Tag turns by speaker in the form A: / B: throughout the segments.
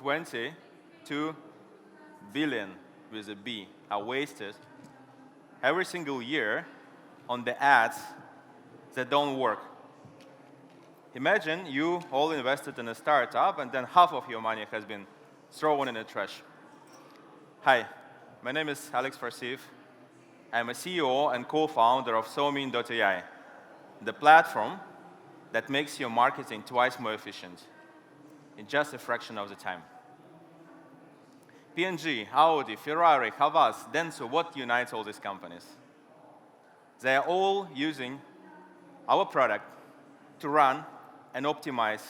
A: 22 billion with a B are wasted every single year on the ads that don't work. Imagine you all invested in a startup and then half of your money has been thrown in the trash. Hi, my name is Alex Farsiv. I'm a CEO and co-founder of SoMin.ai, the platform that makes your marketing twice more efficient in just a fraction of the time. P&G, Audi, Ferrari, Havas, Dentsu, what unites all these companies? They are all using our product to run and optimize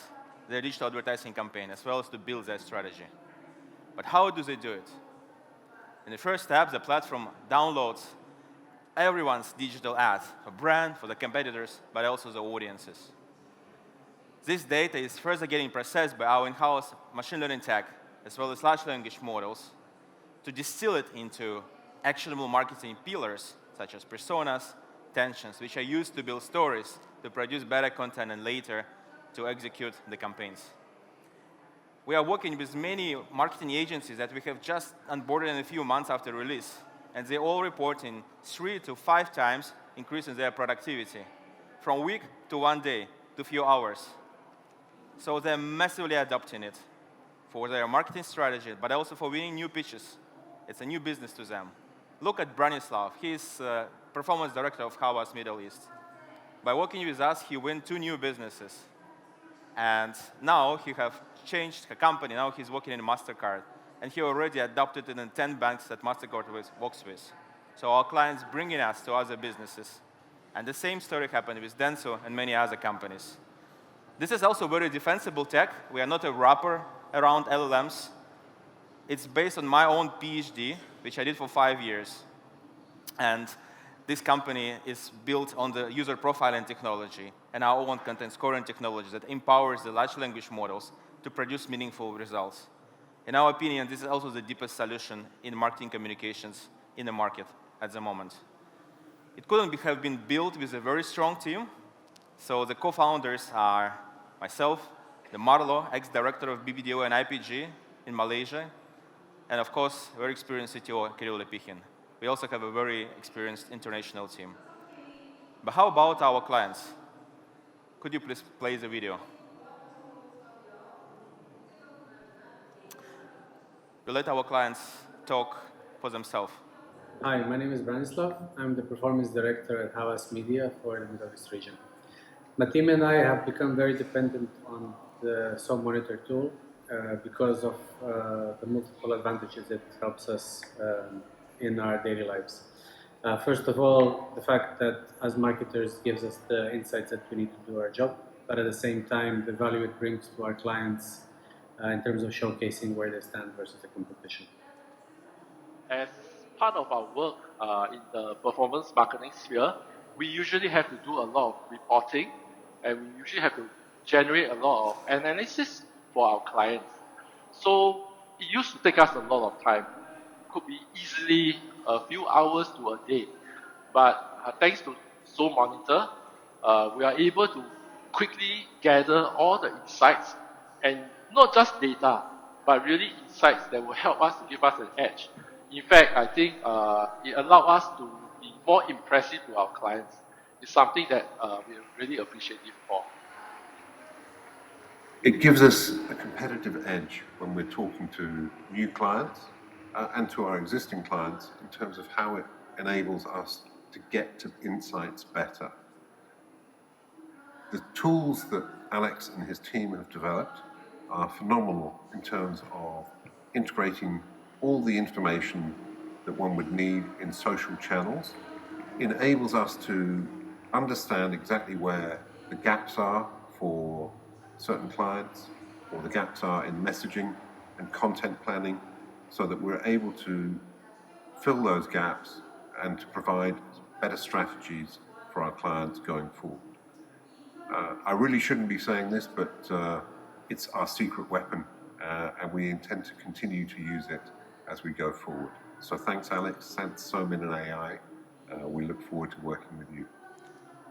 A: their digital advertising campaign, as well as to build their strategy. But how do they do it? In the first step, the platform downloads everyone's digital ads, for brand, for the competitors, but also the audiences. This data is further getting processed by our in-house machine learning tech, as well as large language models, to distill it into actionable marketing pillars, such as personas, tensions, which are used to build stories, to produce better content, and later to execute the campaigns. We are working with many marketing agencies that we have just onboarded in a few months after release, and they all report in 3 to 5 times increase in their productivity, from week to 1 day to few hours. So they're massively adopting it for their marketing strategy, but also for winning new pitches. It's a new business to them. Look at Branislav. He's performance director of Havas Middle East. By working with us, he won 2 new businesses. And now he has changed the company. Now he's working in MasterCard. And he already adopted it in 10 banks that MasterCard works with. So our clients bringing us to other businesses. And the same story happened with Dentsu and many other companies. This is also very defensible tech. We are not a wrapper around LLMs. It's based on my own PhD, which I did for 5 years. And this company is built on the user profiling technology and our own content scoring technology that empowers the large language models to produce meaningful results. In our opinion, this is also the deepest solution in marketing communications in the market at the moment. It couldn't have been built with a very strong team. So the co-founders are myself, the Marlo, ex-director of BBDO and IPG in Malaysia, and of course, very experienced CTO, Kirill Lepikhin. We also have a very experienced international team. But how about our clients? Could you please play the video? We'll let our clients talk for themselves.
B: Hi, my name is Branislav. I'm the performance director at Havas Media for the Middle East region. My team and I have become very dependent on the SOM Monitor tool because of the multiple advantages it helps us in our daily lives. First of all, the fact that as marketers gives us the insights that we need to do our job, but at the same time, the value it brings to our clients in terms of showcasing where they stand versus the competition.
C: As part of our work in the performance marketing sphere, we usually have to do a lot of reporting, and we usually have to generate a lot of analysis for our clients. So it used to take us a lot of time. Could be easily a few hours to a day. But thanks to SOM Monitor, we are able to quickly gather all the insights, and not just data, but really insights that will help us to give us an edge. In fact, I think it allows us to be more impressive to our clients. It's something that we're really appreciative for.
D: It gives us a competitive edge when we're talking to new clients and to our existing clients in terms of how it enables us to get to insights better. The tools that Alex and his team have developed are phenomenal in terms of integrating all the information that one would need in social channels. It enables us to understand exactly where the gaps are for certain clients, or the gaps are in messaging and content planning, so that we're able to fill those gaps and to provide better strategies for our clients going forward. I really shouldn't be saying this, but it's our secret weapon, and we intend to continue to use it as we go forward. So thanks, Alex. Thanks, SOMin and AI. We look forward to working with you.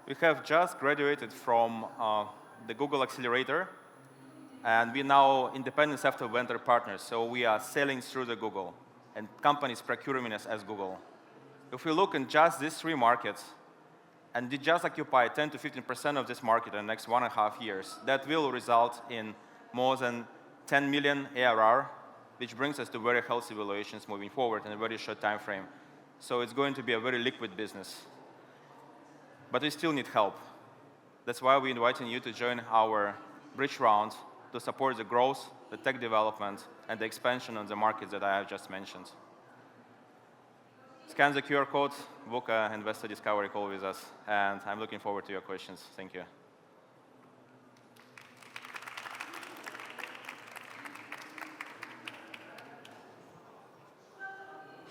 A: We have just graduated from the Google Accelerator, And we're now independent software vendor partners, so we are selling through the Google, and companies procuring us as Google. If we look in just these 3 markets, and they just occupy 10 to 15% of this market in the next 1.5 years, that will result in more than 10 million ARR, which brings us to very healthy valuations moving forward in a very short time frame. So it's going to be a very liquid business. But we still need help. That's why we're inviting you to join our bridge round to support the growth, the tech development, and the expansion on the markets that I have just mentioned. Scan the QR code, book an investor discovery call with us, and I'm looking forward to your questions. Thank you.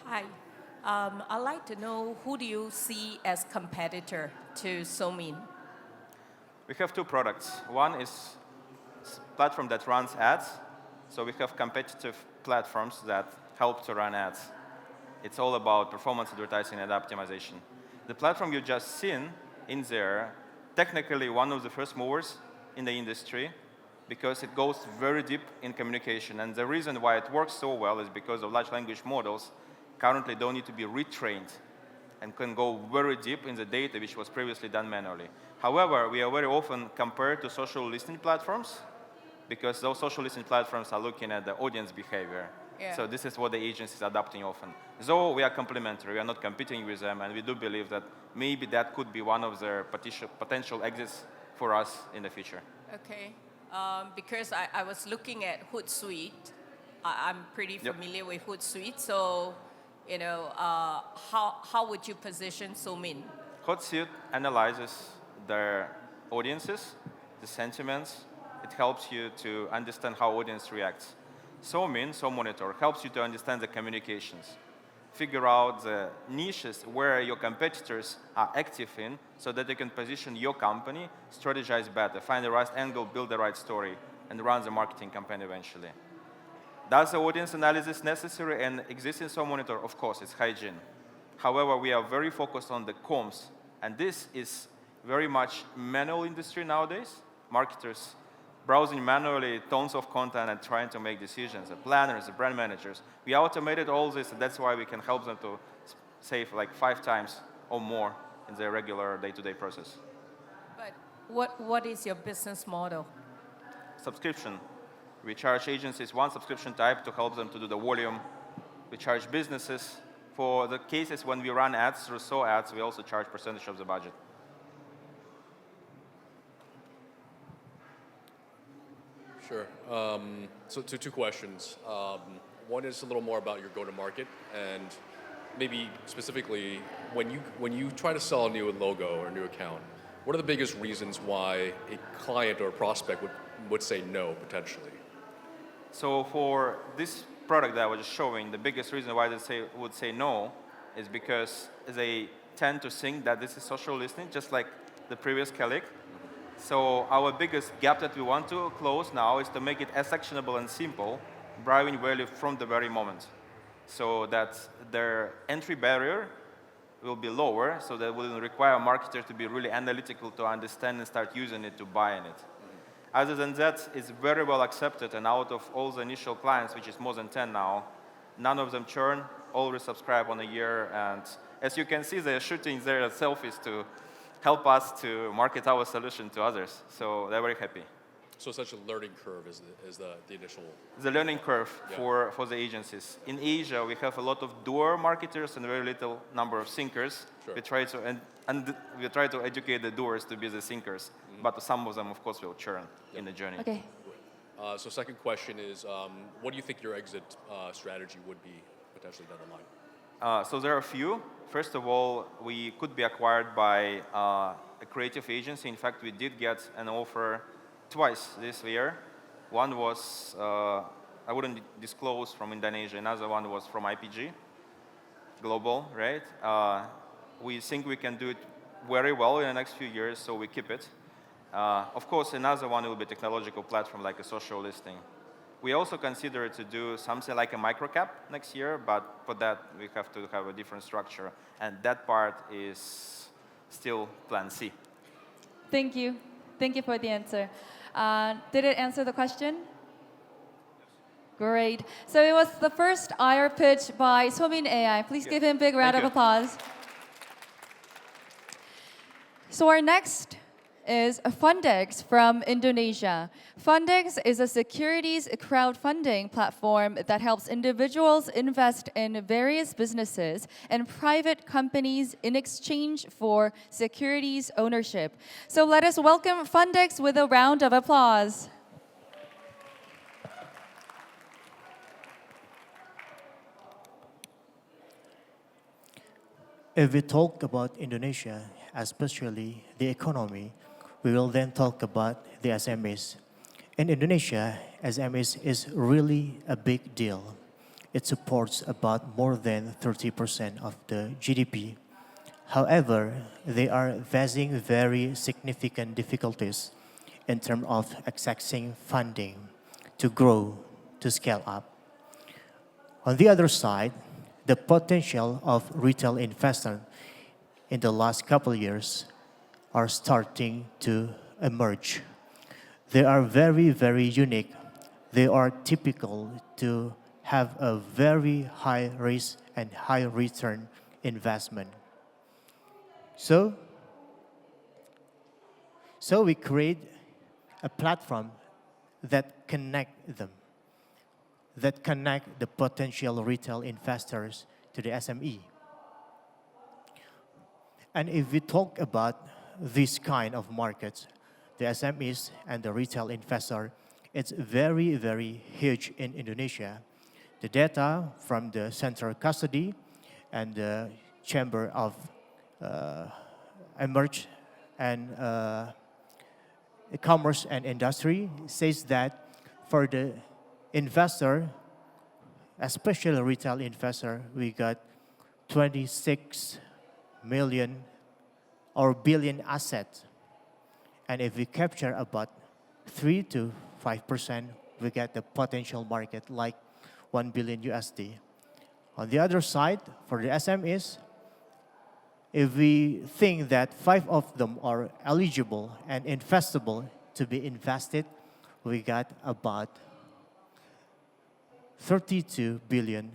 E: Hi. I'd like to know, who do you see as competitor to Somin?
A: We have 2 products. One is a platform that runs ads. So we have competitive platforms that help to run ads. It's all about performance advertising and optimization. The platform you've just seen in there, technically one of the first movers in the industry, because it goes very deep in communication. And the reason why it works so well is because of large language models currently don't need to be retrained and can go very deep in the data which was previously done manually. However, we are very often compared to social listening platforms because those social listening platforms are looking at the audience behavior.
E: Yeah.
A: So this is what the agency is adopting often. Though we are complementary, we are not competing with them, and we do believe that maybe that could be one of their potential exits for us in the future.
E: Okay. Because I was looking at Hootsuite. I'm pretty familiar with Hootsuite, so how would you position Somin?
A: Hootsuite analyzes their audiences, the sentiments. It helps you to understand how audience reacts. Monitor helps you to understand the communications, figure out the niches where your competitors are active in so that you can position your company, strategize better, find the right angle, build the right story, and run the marketing campaign eventually. Does the audience analysis necessary and exist in Monitor? Of course, it's hygiene. However, we are very focused on the comms, and this is very much manual industry nowadays. Marketers browsing manually tons of content and trying to make decisions. The planners, the brand managers. We automated all this, and that's why we can help them to save like 5 times or more in their regular day-to-day process.
E: But what is your business model?
A: Subscription. We charge agencies one subscription type to help them to do the volume. We charge businesses for the cases when we run ads through SO ads, we also charge percentage of the budget.
F: Sure. So 2 questions. One is a little more about your go-to-market, and maybe specifically when you try to sell a new logo or a new account, what are the biggest reasons why a client or a prospect would say no potentially?
A: So for this product that I was just showing, the biggest reason why they would say no is because they tend to think that this is social listening, just like the previous colleague. So our biggest gap that we want to close now is to make it as actionable and simple, driving value from the very moment, so that their entry barrier will be lower, so that will require a marketer to be really analytical to understand and start using it to buy in it. Other than that, it's very well accepted, and out of all the initial clients, which is more than 10 now, none of them churn, all resubscribe on a year, and as you can see, they're shooting their selfies to help us to market our solution to others. So they're very happy.
F: So such a learning curve is the initial...
A: The learning curve for the agencies. In Asia, we have a lot of doer marketers and very little number of thinkers.
F: Sure.
A: We try to educate the doers to be the thinkers, but some of them, of course, will churn in the journey.
E: Okay.
F: So second question is, what do you think your exit strategy would be potentially down the line?
A: So there are a few. First of all, we could be acquired by a creative agency. In fact, we did get an offer twice this year. One was, I wouldn't disclose, from Indonesia. Another one was from IPG, global, right? We think we can do it very well in the next few years, so we keep it. Of course, another one will be a technological platform like a social listing. We also consider to do something like a microcap next year, but for that we have to have a different structure, and that part is still plan C.
G: Thank you. Thank you for the answer. Did it answer the question? Great. So it was the first IR pitch by Somin AI. Please give him a big round of applause. So our next is Fundex from Indonesia. Fundex is a securities crowdfunding platform that helps individuals invest in various businesses and private companies in exchange for securities ownership. So let us welcome Fundex with a round of applause.
H: If we talk about Indonesia, especially the economy, we will then talk about the SMEs. In Indonesia, SMEs is really a big deal. It supports about more than 30% of the GDP. However, they are facing very significant difficulties in terms of accessing funding to grow, to scale up. On the other side, the potential of retail investment in the last couple of years are starting to emerge. They are very, very unique. They are typical to have a very high risk and high return investment. So we create a platform that connect them, that connect the potential retail investors to the SME. And if we talk about this kind of markets, the SMEs and the retail investor, it's very, very huge in Indonesia. The data from the Central Custody and the Chamber of Emerge and Commerce and Industry says that for the investor, especially retail investor, we got 26 million or billion assets. And if we capture about 3 to 5%, we get the potential market like 1 billion USD. On the other side, for the SMEs, if we think that 5 of them are eligible and investable to be invested, we got about 32 billion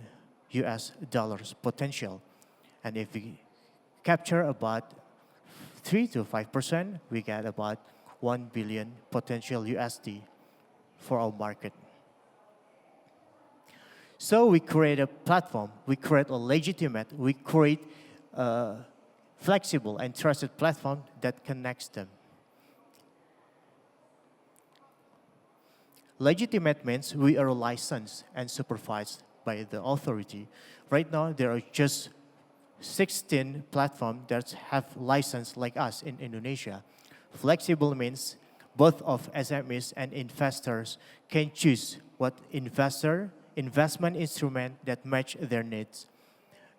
H: US dollars potential. And if we capture about 3 to 5%, we get about 1 billion potential USD for our market. So we create a platform, we create a legitimate, we create a flexible and trusted platform that connects them. Legitimate means we are licensed and supervised by the authority. Right now, there are just 16 platforms that have license like us in Indonesia. Flexible means both of SMEs and investors can choose what investment instrument that match their needs.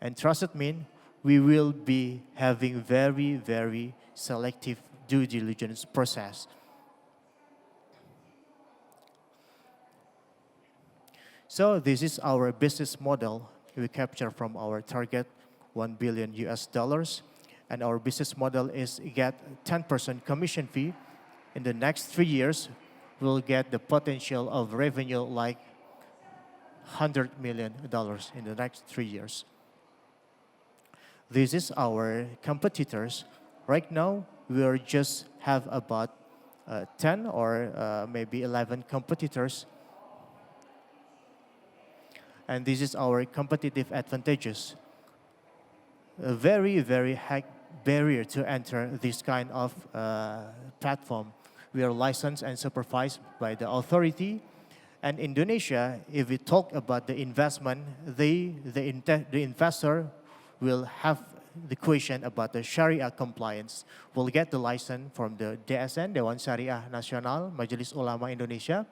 H: And trusted means we will be having very, very selective due diligence process. So this is our business model we capture from our target 1 billion US dollars. And our business model is get 10% commission fee. In the next 3 years, we'll get the potential of revenue like $100 million in the next 3 years. This is our competitors. Right now, we are just have about 10 or maybe 11 competitors. And this is our competitive advantages. A very, very high barrier to enter this kind of platform. We are licensed and supervised by the authority. And Indonesia, if we talk about the investment, the investor will have the question about the Sharia compliance. We'll get the license from the DSN, Dewan Syariah Nasional, Majelis Ulama Indonesia.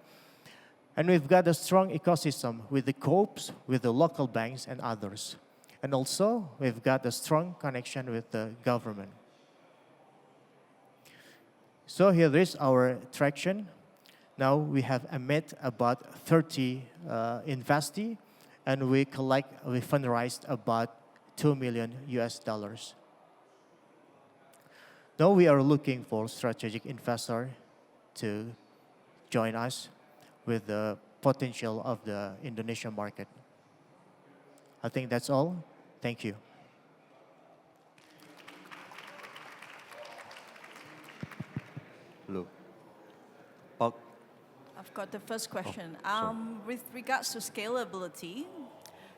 H: And we've got a strong ecosystem with the co-ops, with the local banks and others. And also, we've got a strong connection with the government. So here is our traction. Now we have emit about 30 investee, and we fundraised about 2 million US dollars. Now we are looking for strategic investor to join us with the potential of the Indonesian market. I think that's all. Thank you.
I: Hello. Park.
E: I've got the first question. With regards to scalability,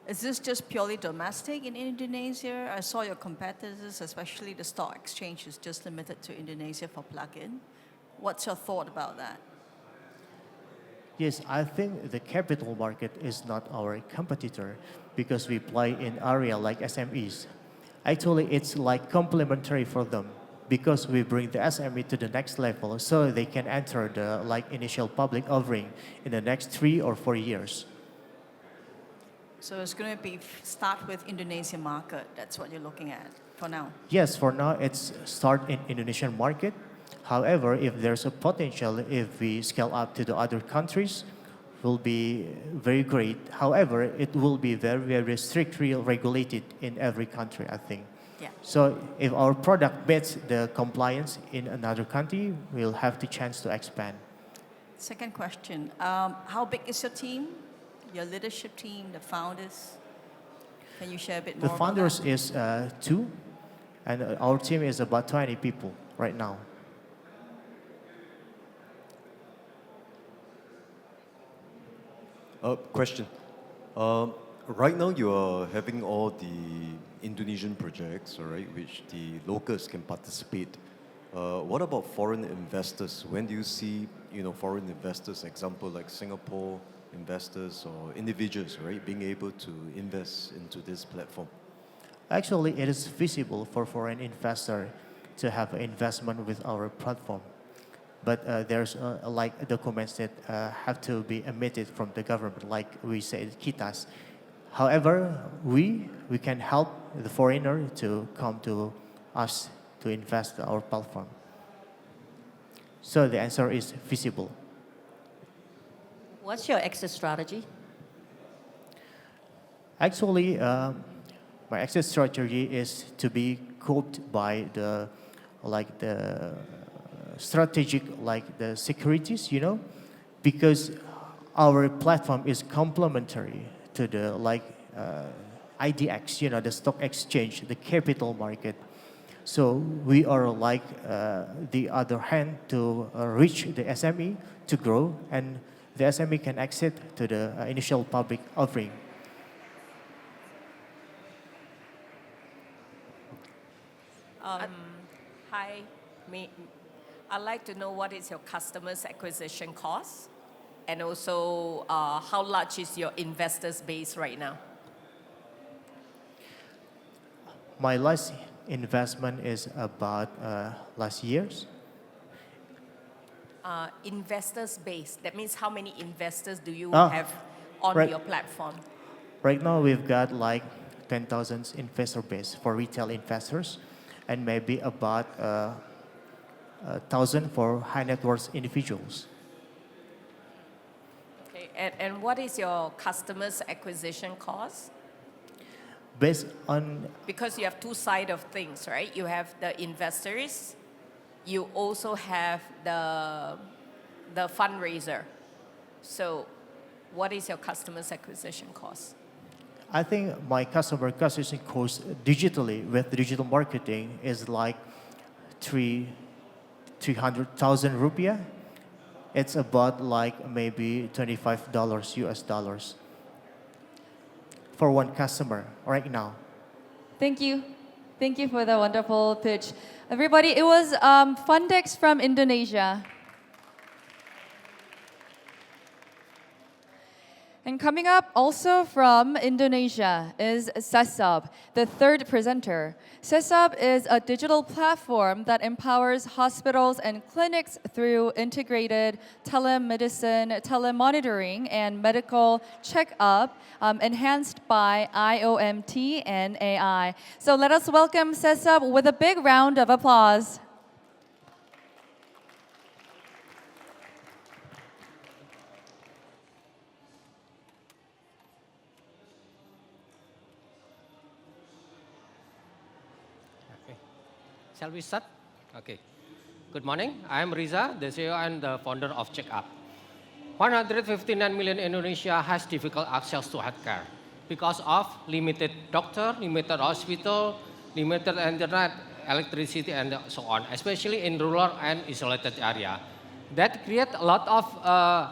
E: is this just purely domestic in Indonesia? I saw your competitors, especially the stock exchange, is just limited to Indonesia for plug-in. What's your thought about that?
H: Yes, I think the capital market is not our competitor because we play in area like SMEs. Actually, it's like complementary for them because we bring the SME to the next level so they can enter the like initial public offering in the next 3 or 4 years.
E: So it's going to be start with Indonesian market. That's what you're looking at for now.
H: Yes, for now it's start in Indonesian market. However, if there's a potential, if we scale up to the other countries, will be very great. However, it will be very, very strictly regulated in every country, I think.
E: Yeah.
H: So if our product meets the compliance in another country, we'll have the chance to expand.
E: Second question. How big is your team? Your leadership team, the founders? Can you share a bit more
H: The founders
E: about that?
H: is 2, and our team is about 20 people right now.
I: Question. Right now you are having all the Indonesian projects, all right, which the locals can participate. What about foreign investors? When do you see, foreign investors, example like Singapore investors or individuals, right, being able to invest into this platform?
H: Actually, it is feasible for foreign investor to have investment with our platform. But there's like documents that have to be emitted from the government, like we said, KITAS. However, we can help the foreigner to come to us to invest in our platform. So the answer is feasible.
J: What's your exit strategy?
H: Actually, my exit strategy is to be coped by the strategic the securities, because our platform is complementary to the IDX, the stock exchange, the capital market. So we are like the other hand to reach the SME to grow, and the SME can exit to the initial public offering.
E: Hi, I'd like to know what is your customers acquisition cost, and also how large is your investors base right now?
H: My last investment is about last year's.
E: Investors base, that means how many investors do you
H: Ah,
E: have on
H: right.
E: your platform?
H: Right now, we've got like 10,000 investor base for retail investors, and maybe about 1,000 for high net worth individuals.
E: Okay, and what is your customers acquisition cost?
H: Based on
E: Because you have two sides of things, right? You have the investors, you also have the fundraiser. So what is your customers acquisition cost?
H: I think my customer acquisition cost digitally with digital marketing is like 300,000 rupiah. It's about like maybe $25 US dollars for one customer right now.
G: Thank you. Thank you for the wonderful pitch. Everybody, it was Fundex from Indonesia. And coming up also from Indonesia is Sesab, the third presenter. Sesab is a digital platform that empowers hospitals and clinics through integrated telemedicine, telemonitoring, and medical checkup, enhanced by IOMT and AI. So let us welcome Sesab with a big round of applause.
K: Shall we start? Okay. Good morning. I am Riza, the CEO and the founder of CheckUp.
J: 159 million Indonesia has difficult access to healthcare because of limited doctor, limited hospital, limited internet, electricity, and so on, especially in rural and isolated area. That create a lot of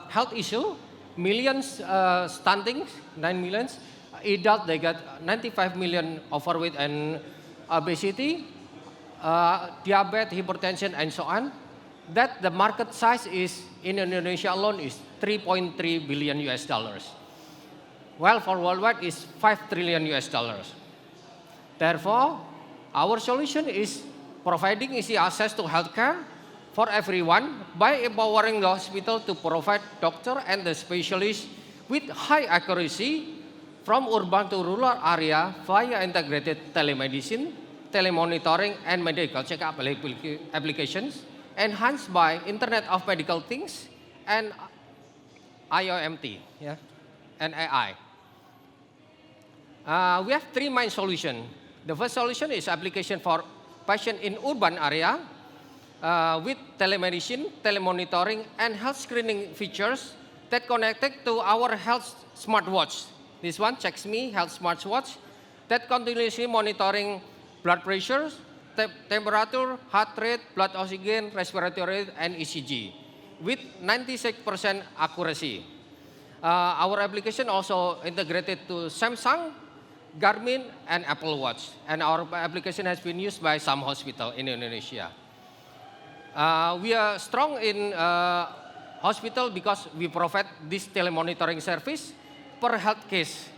J: health issue. Millions stunting, 9 millions. Adult, they got 95 million overweight and obesity, diabetes, hypertension, and so on. That the market size is in Indonesia alone is 3.3 billion US dollars. While for worldwide is 5 trillion US dollars. Therefore, our solution is providing easy access to healthcare for everyone by empowering the hospital to provide doctor and the specialists with high accuracy from urban to rural area via integrated telemedicine, telemonitoring, and medical checkup applications, enhanced by Internet of Medical Things and IoMT, yeah, and AI. We have three main solutions. The first solution is application for patient in urban area with telemedicine, telemonitoring, and health screening features that connected to our health smartwatch. This one, Checks Me Health Smartwatch, that continuously monitoring blood pressure, temperature, heart rate, blood oxygen, respiratory rate, and ECG with 96% accuracy. Our application also integrated to Samsung, Garmin, and Apple Watch. And our application has been used by some hospitals in Indonesia. We are strong in hospital because we provide this telemonitoring service per health case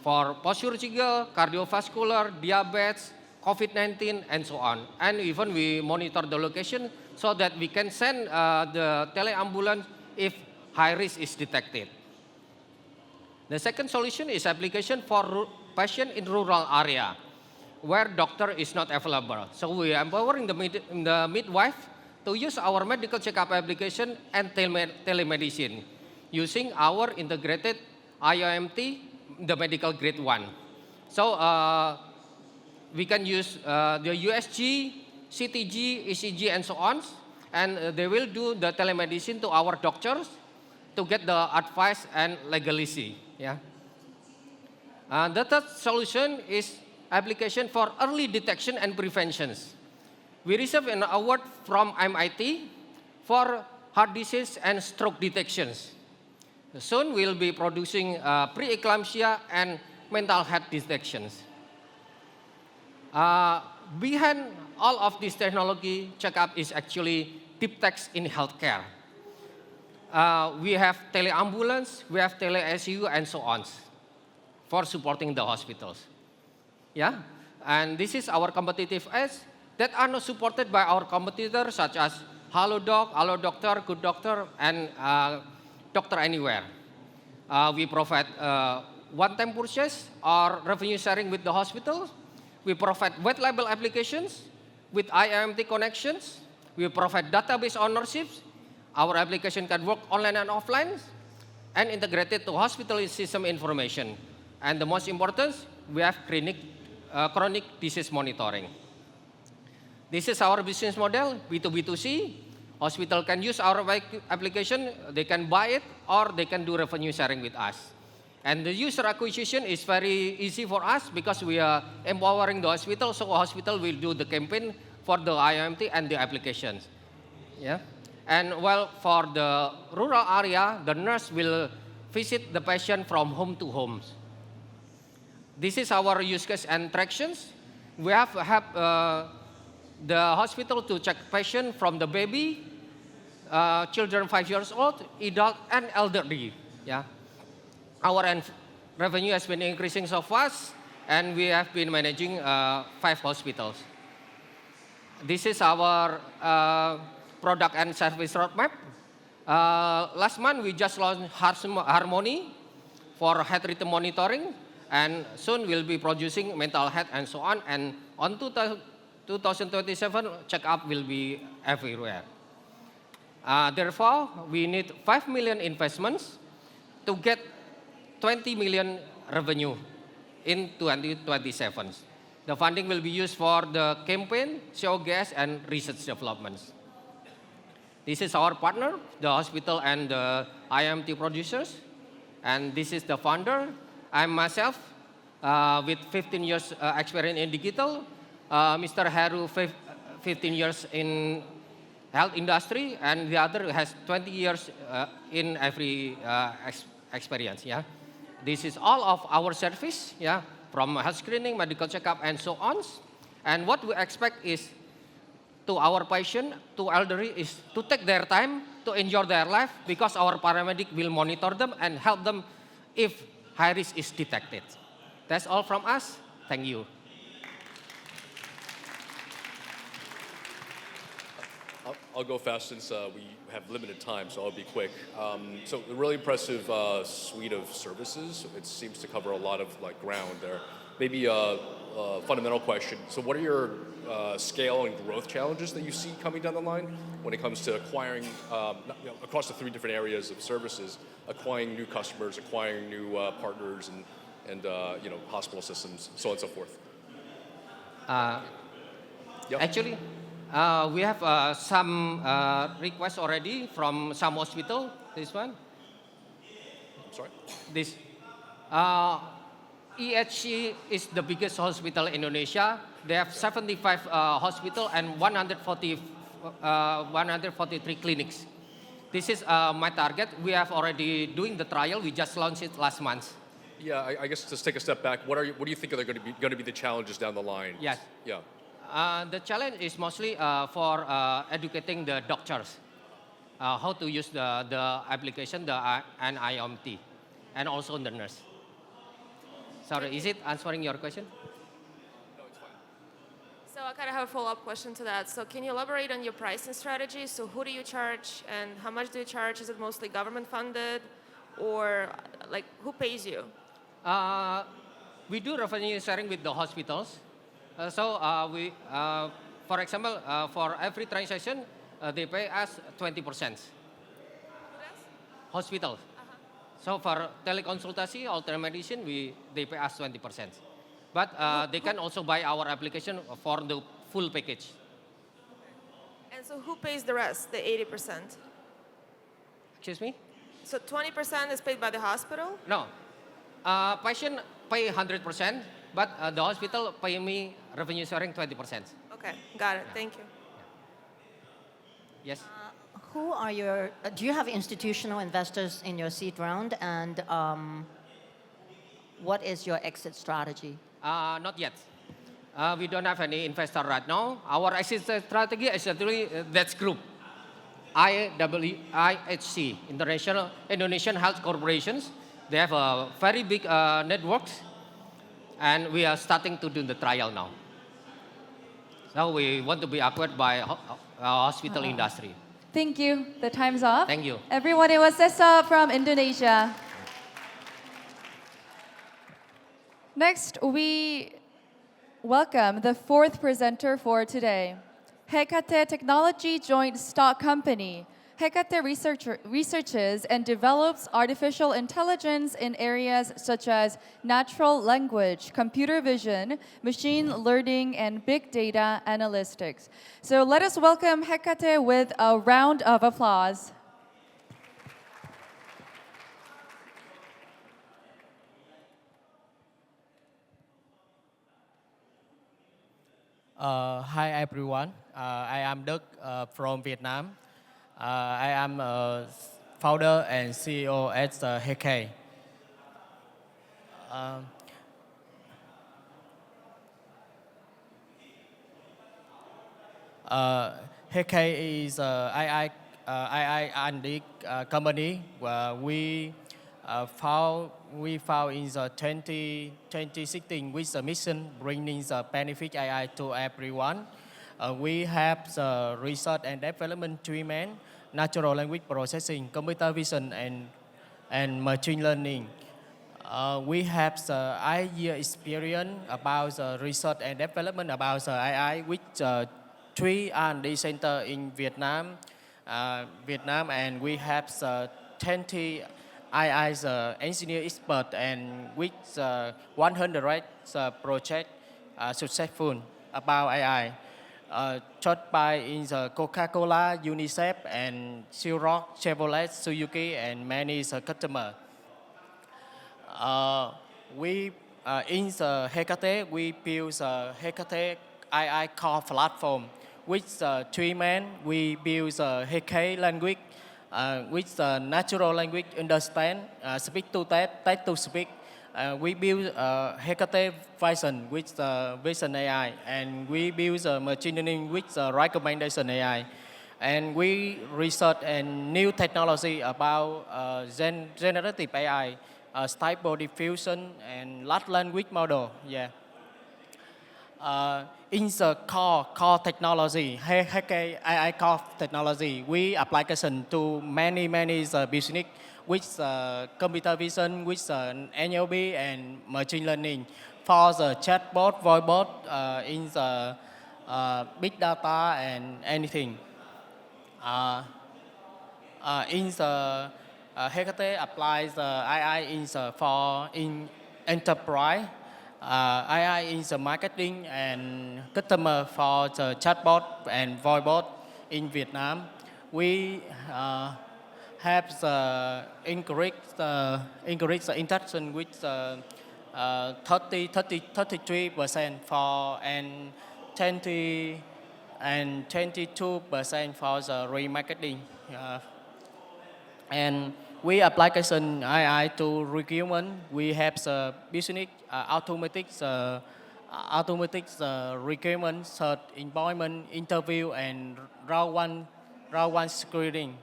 J: for post-surgical, cardiovascular, diabetes, COVID-19, and so on. And even we monitor the location so that we can send the teleambulance if high risk is detected. The second solution is application for patient in rural area where doctor is not available. So we are empowering the midwife to use our medical checkup application and telemedicine using our integrated IoMT, the medical grade 1. So we can use the USG, CTG, ECG, and so on, and they will do the telemedicine to our doctors to get the advice and legally. Yeah. The third solution is application for early detection and preventions. We received an award from MIT for heart disease and stroke detections. Soon we'll be producing preeclampsia and mental health detections. Behind all of this technology, checkup is actually deep tech in healthcare. We have teleambulance, we have tele-ICU, and so on for supporting the hospitals. Yeah, and this is our competitive edge that are not supported by our competitors such as Hello Doc, Hello Doctor, Good Doctor, and Doctor Anywhere. We provide one-time purchase or revenue sharing with the hospitals. We provide white label applications with IIMT connections. We provide database ownerships. Our application can work online and offline and integrated to hospital system information. And the most important, we have chronic disease monitoring. This is our business model, B2B2C. Hospital can use our application, they can buy it, or they can do revenue sharing with us. And the user acquisition is very easy for us because we are empowering the hospital, so hospital will do the campaign for the IIMT and the applications. Yeah. And well, for the rural area, the nurse will visit the patient from home to homes. This is our use case and tractions. We have the hospital to check patient from the baby, children 5 years old, adult, and elderly. Yeah. Our revenue has been increasing so fast, and we have been managing 5 hospitals. This is our product and service roadmap. Last month, we just launched Harmony for health rhythm monitoring, and soon we'll be producing mental health and so on. And on 2027, checkup will be everywhere. Therefore, we need 5 million investments to get 20 million revenue in 2027. The funding will be used for the campaign, show gas, and research developments. This is our partner, the hospital and the IMT producers. And this is the founder. I'm myself with 15 years experience in digital. Mr. Heru, 15 years in health industry, and the other has 20 years in every experience. Yeah, this is all of our service. Yeah, from health screening, medical checkup, and so on. And what we expect is to our patient, to elderly, is to take their time to enjoy their life because our paramedic will monitor them and help them if high risk is detected. That's all from us. Thank you.
F: I'll go fast since we have limited time, so I'll be quick. So a really impressive suite of services. It seems to cover a lot of ground there. Maybe a fundamental question. So what are your scale and growth challenges that you see coming down the line when it comes to acquiring, across the 3 different areas of services, acquiring new customers, acquiring new partners, and hospital systems, so on and so forth? Yep.
J: Actually, we have some requests already from some hospital. This one.
F: I'm sorry?
J: This. EHC is the biggest hospital in Indonesia. They have 75 hospitals and 143 clinics. This is my target. We have already doing the trial. We just launched it last month.
F: Yeah, I guess just take a step back. What do you think are going to be the challenges down the line?
J: Yes.
F: Yeah.
J: The challenge is mostly for educating the doctors how to use the application, and IMT, and also the nurse. Sorry, is it answering your question?
F: No, it's fine.
K: So I kind of have a follow-up question to that. So can you elaborate on your pricing strategy? So who do you charge and how much do you charge? Is it mostly government funded or who pays you?
J: We do revenue sharing with the hospitals. For example, for every transaction, they pay us 20%.
K: Who does?
J: Hospitals. So for teleconsultation or telemedicine, they pay us 20%. But they can also buy our application for the full package.
K: And so who pays the rest, the 80%?
J: Excuse me?
K: So 20% is paid by the hospital?
J: No. Patient pay 100%, but the hospital pay me revenue sharing 20%.
K: Okay, got it. Thank you.
J: Yes.
L: Who are your? Do you have institutional investors in your seed round, and what is your exit strategy?
J: Not yet. We don't have any investor right now. Our exit strategy is actually that group, IHC, Indonesian Health Corporations. They have a very big networks, and we are starting to do the trial now. So we want to be acquired by hospital industry.
G: Thank you. The time's up.
J: Thank you.
G: Everyone, it was Sessa from Indonesia. Next, we welcome the 4th presenter for today. Hecate Technology Joint Stock Company. Hecate researches and develops artificial intelligence in areas such as natural language, computer vision, machine learning, and big data analytics. So let us welcome Hecate with a round of applause.
M: Hi everyone, I am Đức from Vietnam. I am a founder and CEO at Hecate. Hecate is a AI R&D company where we found in the 2016 with the mission bringing the benefit AI to everyone. We have the research and development treatment, natural language processing, computer vision, and machine learning. We have the 8-year experience about the research and development about the AI with 3 R&D centers in Vietnam, and we have the 20 AI engineer expert and with 100 project successful about AI. Trust by in the Coca-Cola, UNICEF, and Xerox, Chevrolet, Suzuki, and many customers. We in the Hecate, we build the Hecate AI core platform. With the 3 men, we build the Hecate language, with the natural language understand, speak to text to speak. We build Hecate Vision with the Vision AI, and we build the machine learning with the recommendation AI. And we research a new technology about generative AI, stable diffusion, and large language model. Yeah. In the core technology, Hecate AI core technology, we application to many business with computer vision, with NLP and machine learning for the chatbot, voicebot, in the big data and anything. In the Hecate applies the AI in enterprise. AI in the marketing and customer for the chatbot and voicebot in Vietnam. We have the increase the interaction with 33% for and 22% for the remarketing. And we application AI to recruitment. We have the business automatic recruitment, search, employment, interview, and round one screening.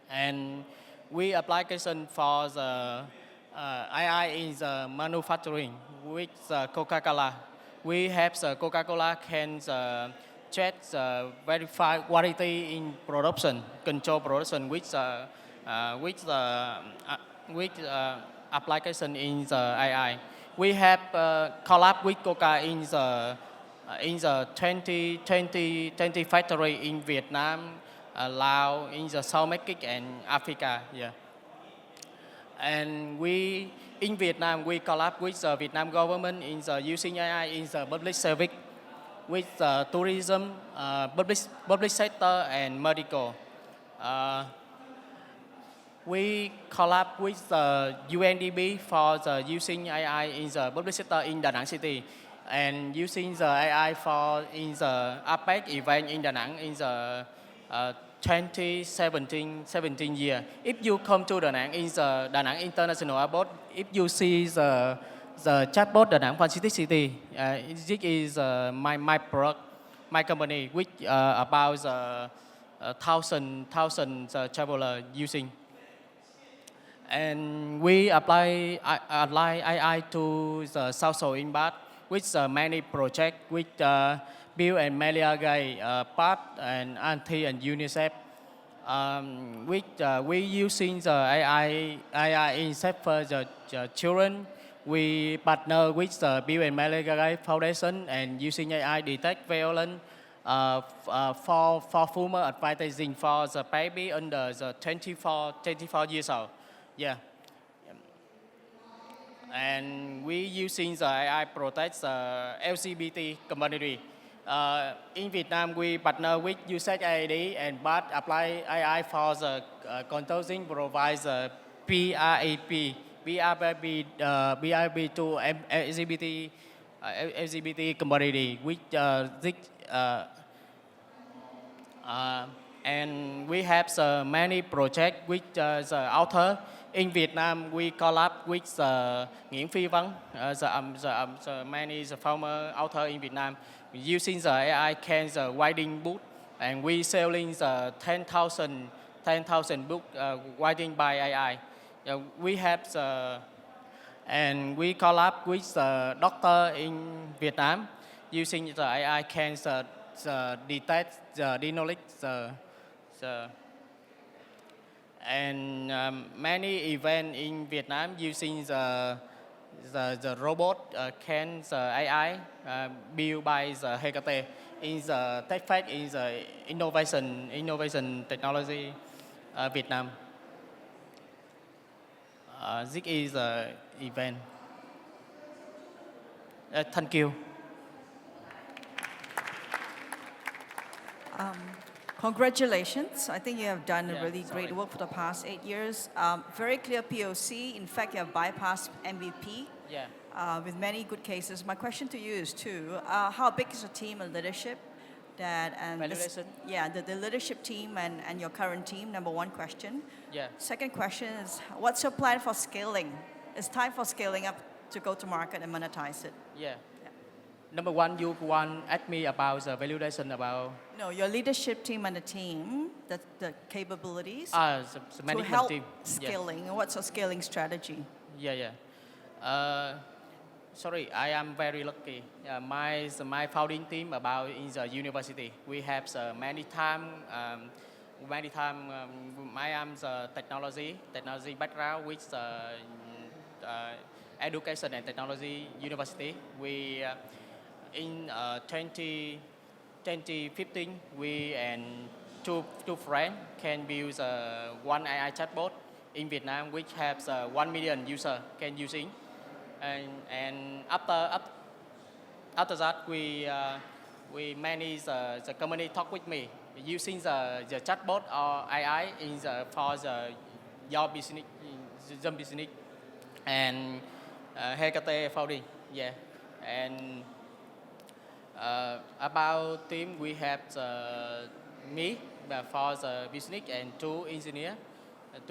M: And we application for the AI in the manufacturing with Coca-Cola. We have the Coca-Cola can check verify quality in production, control production with application in the AI. We have collab with Coca in the 20 factory in Vietnam, Laos, in the South Mexico and Africa. Yeah. And we in Vietnam we collab with the Vietnam government in the using AI in the public service with tourism, public sector and medical. We collab with the UNDP for the using AI in the public sector in Da Nang City, and using the AI for in the APEC event in Da Nang in the 2017 year. If you come to Da Nang in the Da Nang International Airport, if you see the chatbot Da Nang City, this is my product, my company, which about thousand traveler using. And we apply AI to the social impact with many projects with Bill and Melinda Gates, PATH and Auntie and UNICEF. We using the AI in for the children. We partner with the Bill and Melinda Gates Foundation and using AI detect violence for former advertising for the baby under the 24 years old. Yeah. And we using the AI protect the LGBT community. In Vietnam, we partner with USAID and BAT apply AI for the consulting provides BRAP to LGBT community with and we have many projects with the author. In Vietnam, we collab with Nguyễn Phi Văn, the many former author in Vietnam. Using the AI can the writing book, and we selling the 10,000 book writing by AI. We have and we collab with the doctor in Vietnam. Using the AI can detect the knowledge and many events in Vietnam using the robot can the AI built by the Hecate in the tech fact in the innovation technology Vietnam. This is the event. Thank you.
E: Congratulations. I think you have done
M: Yeah,
E: really great work for the past 8 years. Very clear POC. In fact, you have bypassed MVP
M: Yeah.
E: with many good cases. My question to you is too, how big is the team and leadership?
M: Validation?
E: The leadership team and your current team, number one question.
M: Yeah.
E: Second question is, what's your plan for scaling? It's time for scaling up to go to market and monetize it.
M: Yeah. Number one, you want ask me about the validation about
E: No, your leadership team and the team, the capabilities
M: the
E: to
M: management
E: help
M: team.
E: scaling. What's your scaling strategy?
M: Yeah. Sorry, I am very lucky. My founding team about in the university. We have many time. I am the technology background with education and technology university. We in 2015 we and two friends can build one AI chatbot in Vietnam which has 1 million user can using. And after that, we manage the company talk with me using the chatbot or AI for your business, and HKT founding. Yeah, and about team we have me for the business and two engineers, and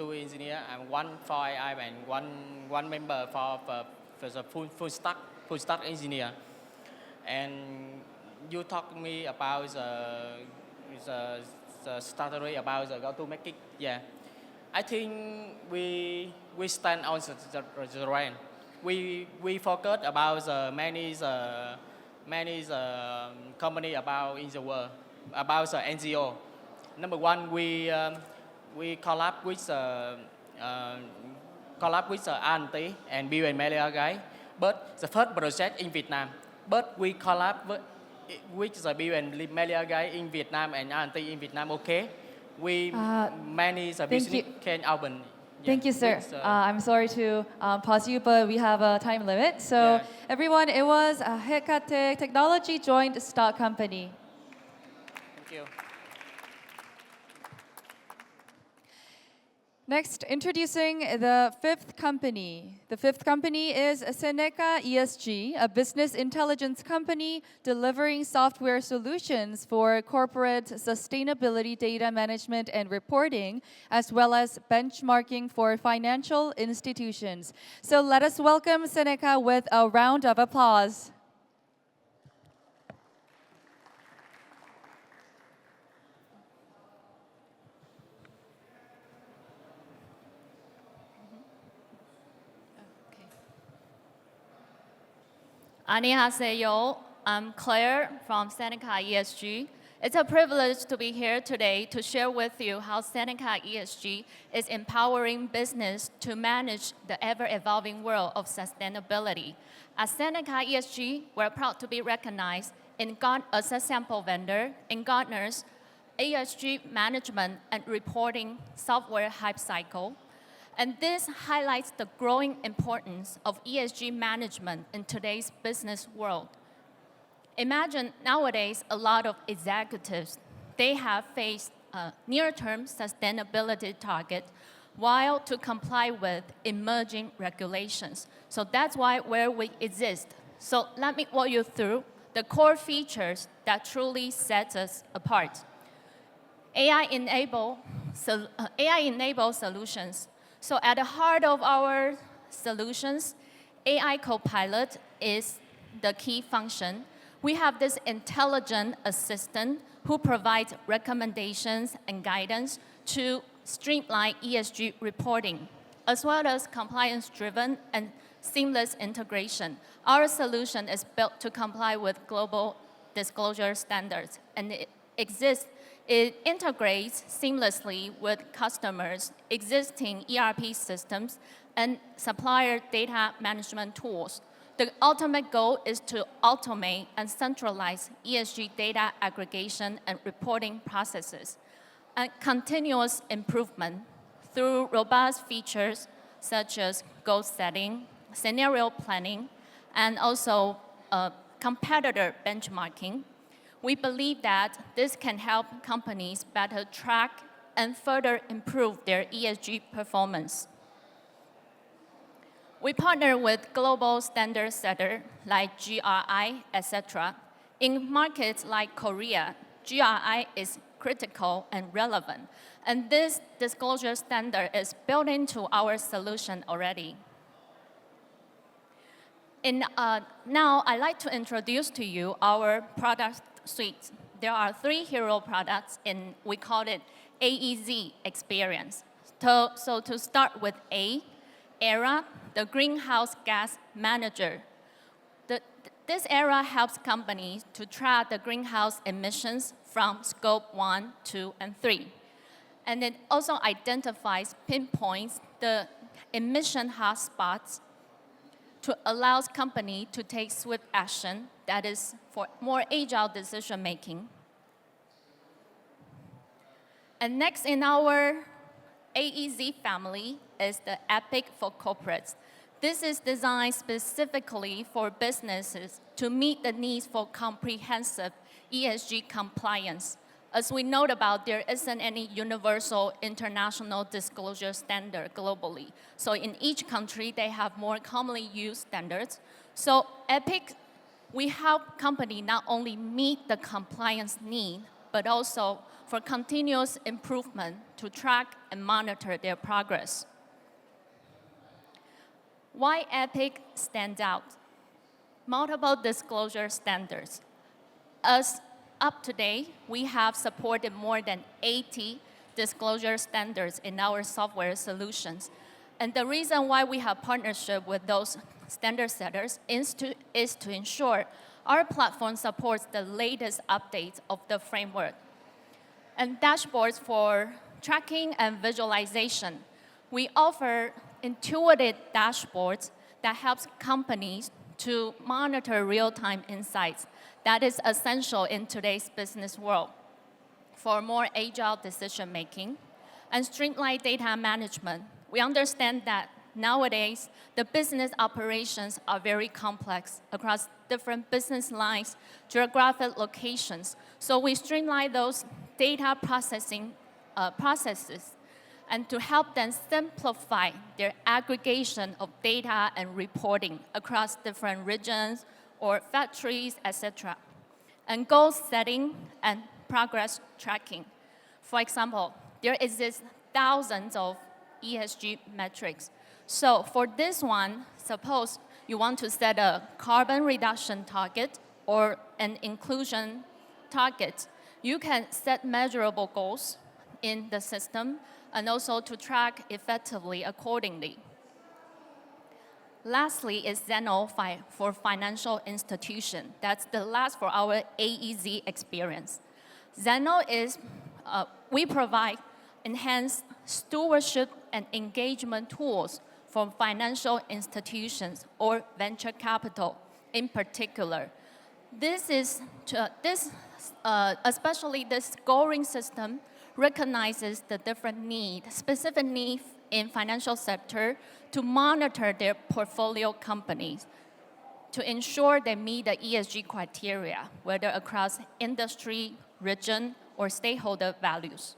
M: one for AI and one member for the full stack engineer. And you talk to me about the strategy about the go-to-market. Yeah, I think we stand on the rank. We focus about the many company about in the world about the NGO. Number one, we collab with R&D and Bill and Melia guy, but the first project in Vietnam. But we collab with the Bill and Melia guy in Vietnam and R&D in Vietnam. Okay, we manage the business can open.
G: Thank you, sir. I'm sorry to pause you, but we have a time limit. So everyone, it was HKT Technology Joint Stock Company.
M: Thank you.
G: Next, introducing the fifth company. The fifth company is Seneca ESG, a business intelligence company delivering software solutions for corporate sustainability data management and reporting, as well as benchmarking for financial institutions. So let us welcome Seneca with a round of applause.
N: Annyeonghaseyo, I'm Claire from Seneca ESG. It's a privilege to be here today to share with you how Seneca ESG is empowering business to manage the ever-evolving world of sustainability. At Seneca ESG, we're proud to be recognized as a sample vendor in Gartner's ESG Management and Reporting Software Hype Cycle. And this highlights the growing importance of ESG management in today's business world. Imagine nowadays a lot of executives, they have faced near-term sustainability targets while to comply with emerging regulations. So that's where we exist. So let me walk you through the core features that truly set us apart. AI-enabled solutions. So at the heart of our solutions, AI Copilot is the key function. We have this intelligent assistant who provides recommendations and guidance to streamline ESG reporting, as well as compliance-driven and seamless integration. Our solution is built to comply with global disclosure standards, and it integrates seamlessly with customers' existing ERP systems and supplier data management tools. The ultimate goal is to automate and centralize ESG data aggregation and reporting processes, and continuous improvement through robust features such as goal setting, scenario planning, and also competitor benchmarking. We believe that this can help companies better track and further improve their ESG performance. We partner with global standard setters like GRI, etc. In markets like Korea, GRI is critical and relevant, and this disclosure standard is built into our solution already. Now, I'd like to introduce to you our product suite. There are 3 hero products, and we call it AEZ experience. So to start with A, ERA, the Greenhouse Gas Manager. This ERA helps companies to track the greenhouse emissions from scope 1, 2, and 3. And it also pinpoints the emission hotspots to allow companies to take swift action, that is for more agile decision making. And next in our AEZ family is the EPIC for corporates. This is designed specifically for businesses to meet the needs for comprehensive ESG compliance. As we note about, there isn't any universal international disclosure standard globally. So in each country, they have more commonly used standards. So EPIC, we help companies not only meet the compliance need, but also for continuous improvement to track and monitor their progress. Why EPIC stands out? Multiple disclosure standards. As up to date, we have supported more than 80 disclosure standards in our software solutions. And the reason why we have partnership with those standard setters is to ensure our platform supports the latest updates of the framework. And dashboards for tracking and visualization. We offer intuitive dashboards that helps companies to monitor real-time insights. That is essential in today's business world for more agile decision-making and streamlined data management. We understand that nowadays, the business operations are very complex across different business lines, geographic locations. So we streamline those data processing processes and to help them simplify their aggregation of data and reporting across different regions or factories, etc. And goal setting and progress tracking. For example, there exists thousands of ESG metrics. So for this one, suppose you want to set a carbon reduction target or an inclusion target, you can set measurable goals in the system and also to track effectively accordingly. Lastly is Zeno for financial institution. That's the last for our AEZ experience. Zeno is, we provide enhanced stewardship and engagement tools for financial institutions or venture capital in particular. Especially this scoring system recognizes the different specific needs in financial sector to monitor their portfolio companies to ensure they meet the ESG criteria, whether across industry, region, or stakeholder values.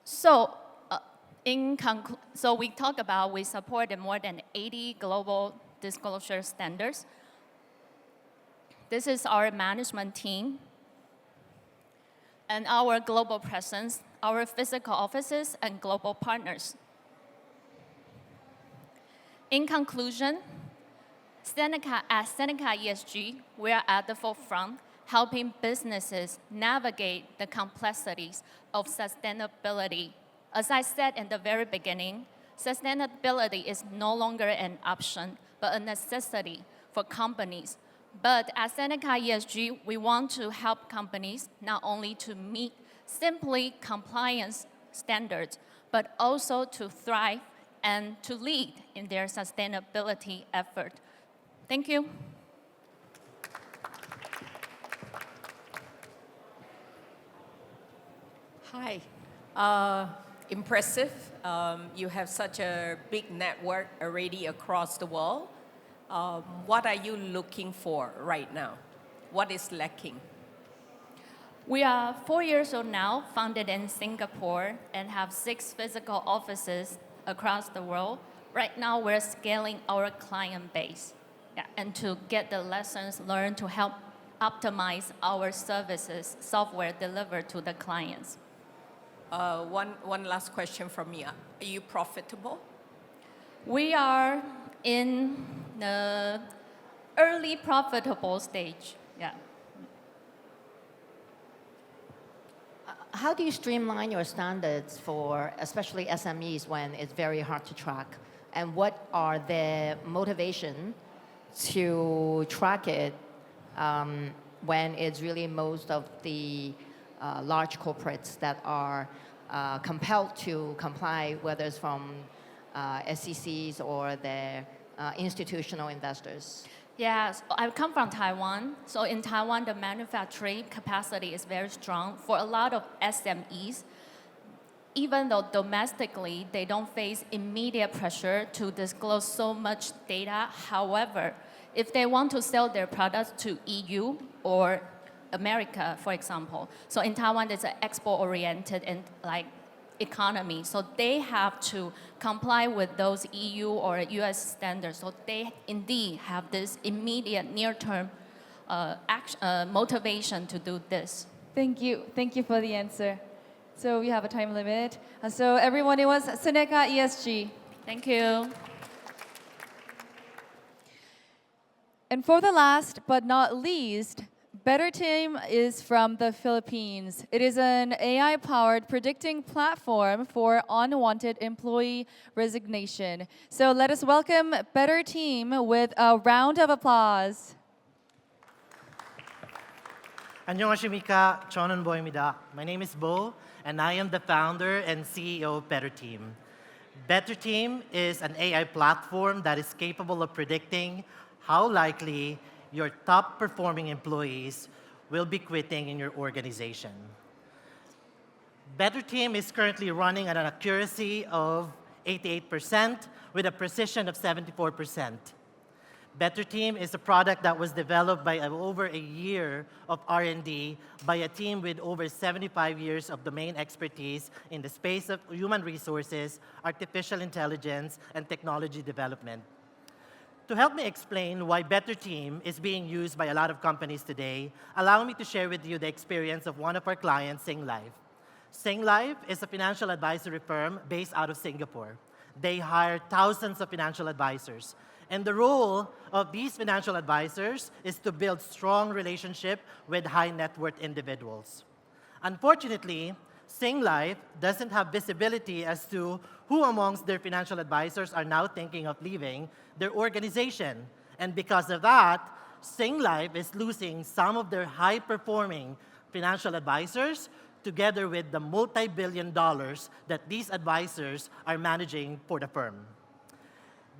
N: So we talk about we support more than 80 global disclosure standards. This is our management team and our global presence, our physical offices, and global partners. In conclusion, at Seneca ESG, we are at the forefront, helping businesses navigate the complexities of sustainability. As I said in the very beginning, sustainability is no longer an option, but a necessity for companies. But at Seneca ESG, we want to help companies not only to meet simply compliance standards, but also to thrive and to lead in their sustainability effort. Thank you.
O: Hi. Impressive. You have such a big network already across the world. What are you looking for right now? what is lacking?
N: We are 4 years old now, founded in Singapore, and have 6 physical offices across the world. Right now, we're scaling our client base, and to get the lessons learned to help optimize our services, software delivered to the clients.
O: One last question from me. Are you profitable?
N: We are in the early profitable stage. Yeah.
L: How do you streamline your standards for especially SMEs when it's very hard to track? And what are their motivation to track it when it's really most of the large corporates that are compelled to comply, whether it's from SECs or their institutional investors?
N: Yes, I come from Taiwan. So in Taiwan, the manufacturing capacity is very strong. For a lot of SMEs, even though domestically they don't face immediate pressure to disclose so much data, however, if they want to sell their products to EU or America, for example, so in Taiwan, there's an export-oriented and economy, so they have to comply with those EU or US standards. So they indeed have this immediate near-term motivation to do this.
G: Thank you for the answer. So we have a time limit. So everyone, it was Seneca ESG.
N: Thank you.
G: And for the last but not least, Better Team is from the Philippines. It is an AI-powered predicting platform for unwanted employee resignation. So let us welcome Better Team with a round of applause.
P: 안녕하십니까, 저는 보입니다. My name is Bo, and I am the founder and CEO of Better Team. Better Team is an AI platform that is capable of predicting how likely your top performing employees will be quitting in your organization. Better Team is currently running at an accuracy of 88% with a precision of 74%. Better Team is a product that was developed by over a year of R&D by a team with over 75 years of domain expertise in the space of human resources, artificial intelligence, and technology development. To help me explain why Better Team is being used by a lot of companies today, allow me to share with you the experience of one of our clients, Singlife. Singlife is a financial advisory firm based out of Singapore. They hire thousands of financial advisors. And the role of these financial advisors is to build strong relationship with high net worth individuals. Unfortunately, Singlife doesn't have visibility as to who amongst their financial advisors are now thinking of leaving their organization. And because of that, Singlife is losing some of their high-performing financial advisors together with the multi-billion dollars that these advisors are managing for the firm.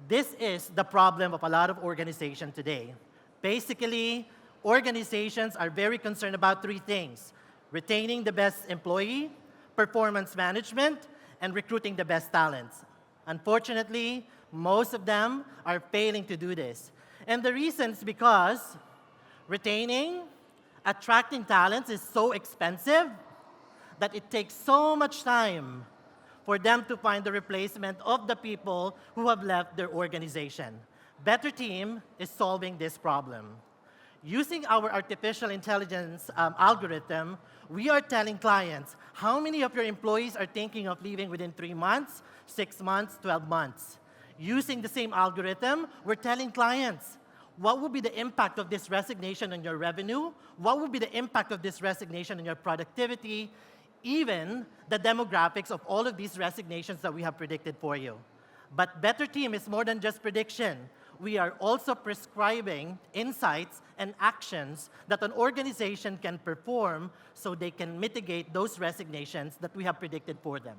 P: This is the problem of a lot of organizations today. Basically, organizations are very concerned about 3 things: retaining the best employee, performance management, and recruiting the best talents. Unfortunately, most of them are failing to do this. And the reason is because retaining, attracting talents is so expensive that it takes so much time for them to find the replacement of the people who have left their organization. Better Team is solving this problem. Using our artificial intelligence algorithm, we are telling clients how many of your employees are thinking of leaving within 3 months, 6 months, 12 months. Using the same algorithm, we're telling clients what will be the impact of this resignation on your revenue, what will be the impact of this resignation on your productivity, even the demographics of all of these resignations that we have predicted for you. But Better Team is more than just prediction. We are also prescribing insights and actions that an organization can perform so they can mitigate those resignations that we have predicted for them.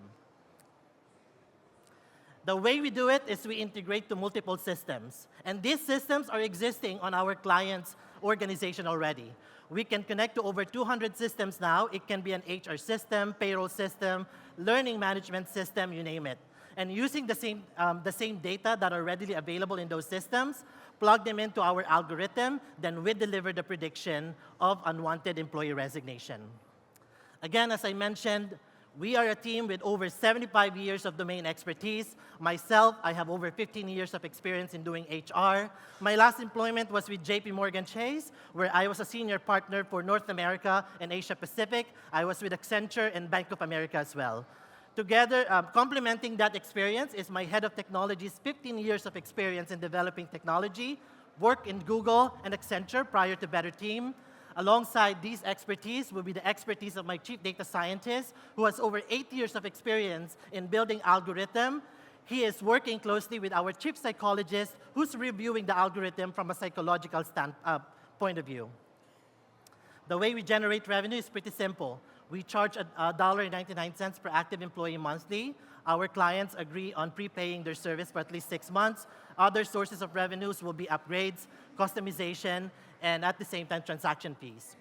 P: The way we do it is we integrate to multiple systems. And these systems are existing on our client's organization already. We can connect to over 200 systems now. It can be an HR system, payroll system, learning management system, you name it. and using the same data that are readily available in those systems, plug them into our algorithm, then we deliver the prediction of unwanted employee resignation. Again, as I mentioned, we are a team with over 75 years of domain expertise. Myself, I have over 15 years of experience in doing HR. My last employment was with JP Morgan Chase, where I was a senior partner for North America and Asia Pacific. I was with Accenture and Bank of America as well. Together, complementing that experience is my head of technology's 15 years of experience in developing technology, work in Google and Accenture prior to Better Team. Alongside these expertise will be the expertise of my chief data scientist, who has over 8 years of experience in building algorithm. He is working closely with our chief psychologist, who's reviewing the algorithm from a psychological point of view. The way we generate revenue is pretty simple. We charge $1.99 per active employee monthly. Our clients agree on prepaying their service for at least 6 months. Other sources of revenues will be upgrades, customization, and at the same time, transaction fees.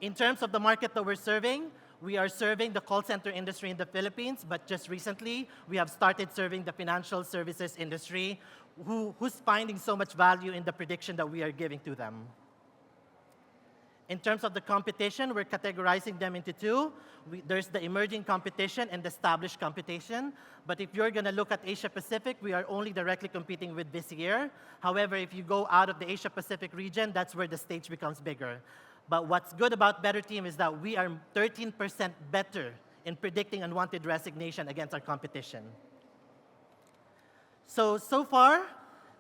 P: In terms of the market that we're serving, we are serving the call center industry in the Philippines, but just recently, we have started serving the financial services industry, who's finding so much value in the prediction that we are giving to them. In terms of the competition, we're categorizing them into two. There's the emerging competition and the established competition. But if you're going to look at Asia Pacific, we are only directly competing with this year. However, if you go out of the Asia Pacific region, that's where the stage becomes bigger. But what's good about Better Team is that we are 13% better in predicting unwanted resignation against our competition. So far,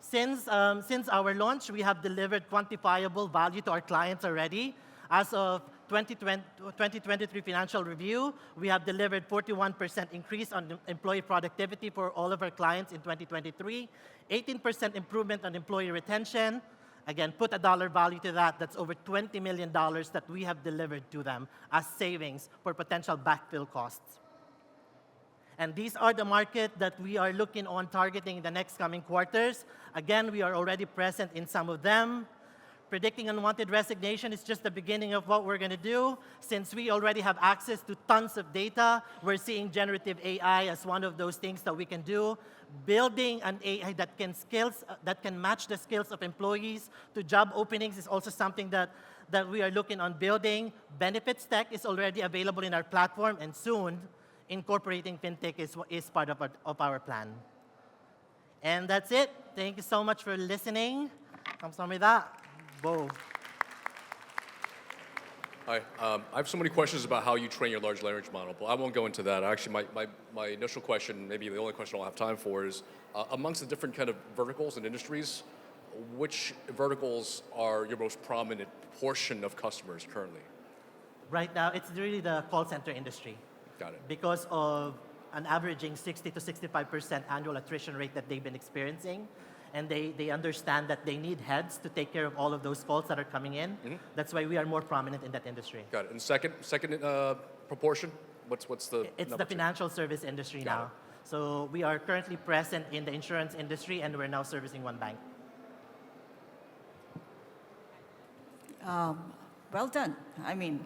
P: since our launch, we have delivered quantifiable value to our clients already. As of 2023 financial review, we have delivered 41% increase on employee productivity for all of our clients in 2023, 18% improvement on employee retention. Again, put a dollar value to that, that's over $20 million that we have delivered to them as savings for potential backfill costs. And these are the market that we are looking on targeting in the next coming quarters. Again, we are already present in some of them. Predicting unwanted resignation is just the beginning of what we're going to do. Since we already have access to tons of data, we're seeing generative AI as one of those things that we can do. Building an AI that can match the skills of employees to job openings is also something that we are looking on building. Benefits tech is already available in our platform, and soon, incorporating fintech is part of our plan. And that's it. Thank you so much for listening. 감사합니다. Whoa.
F: Hi, I have so many questions about how you train your large language model, but I won't go into that. Actually, my initial question, maybe the only question I'll have time for, is amongst the different kind of verticals and industries, which verticals are your most prominent portion of customers currently?
P: Right now, it's really the call center industry.
F: Got it.
P: Because of an averaging 60 to 65% annual attrition rate that they've been experiencing, and they understand that they need heads to take care of all of those calls that are coming in. Mm-hmm. That's why we are more prominent in that industry.
F: Got it. And second proportion? What's the
P: It's the financial service industry now. So we are currently present in the insurance industry, and we're now servicing one bank.
E: Well done. I mean,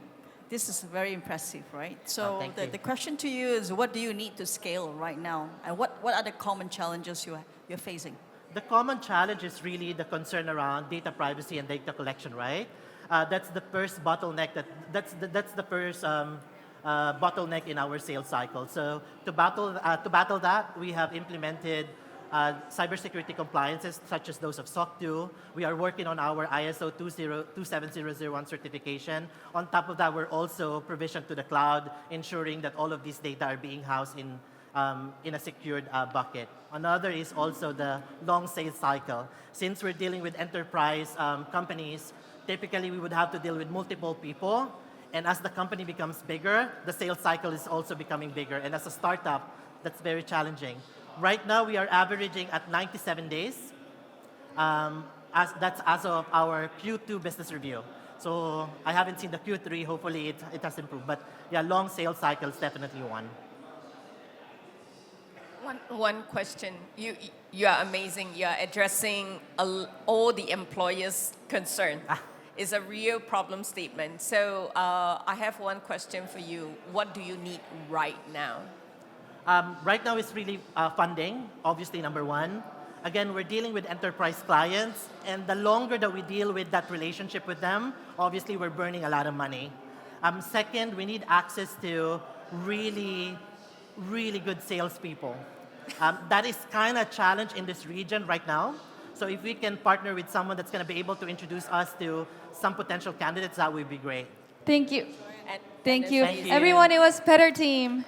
E: this is very impressive, right? So the question to you is, what do you need to scale right now? And what are the common challenges you're facing?
P: The common challenge is really the concern around data privacy and data collection, right? That's the first bottleneck. That's the first bottleneck in our sales cycle. So to battle that, we have implemented cybersecurity compliances such as those of SOC 2. We are working on our ISO 27001 certification. On top of that, we're also provisioned to the cloud, ensuring that all of these data are being housed in a secured bucket. Another is also the long sales cycle. Since we're dealing with enterprise companies, typically we would have to deal with multiple people. And as the company becomes bigger, the sales cycle is also becoming bigger. And as a startup, that's very challenging. Right now, we are averaging at 97 days. That's as of our Q2 business review. So I haven't seen the Q3. Hopefully, it has improved. But yeah, long sales cycle is definitely one.
O: One question. You are amazing. You are addressing all the employers' concern. It's a real problem statement. So I have one question for you. What do you need right now?
P: Right now, it's really funding, obviously, number one. Again, we're dealing with enterprise clients, and the longer that we deal with that relationship with them, obviously, we're burning a lot of money. Second, we need access to really, really good salespeople. That is kind of a challenge in this region right now. So if we can partner with someone that's going to be able to introduce us to some potential candidates, that would be great.
G: Thank you.
O: And
G: Thank you.
P: Thank you.
G: Everyone, it was Better Team.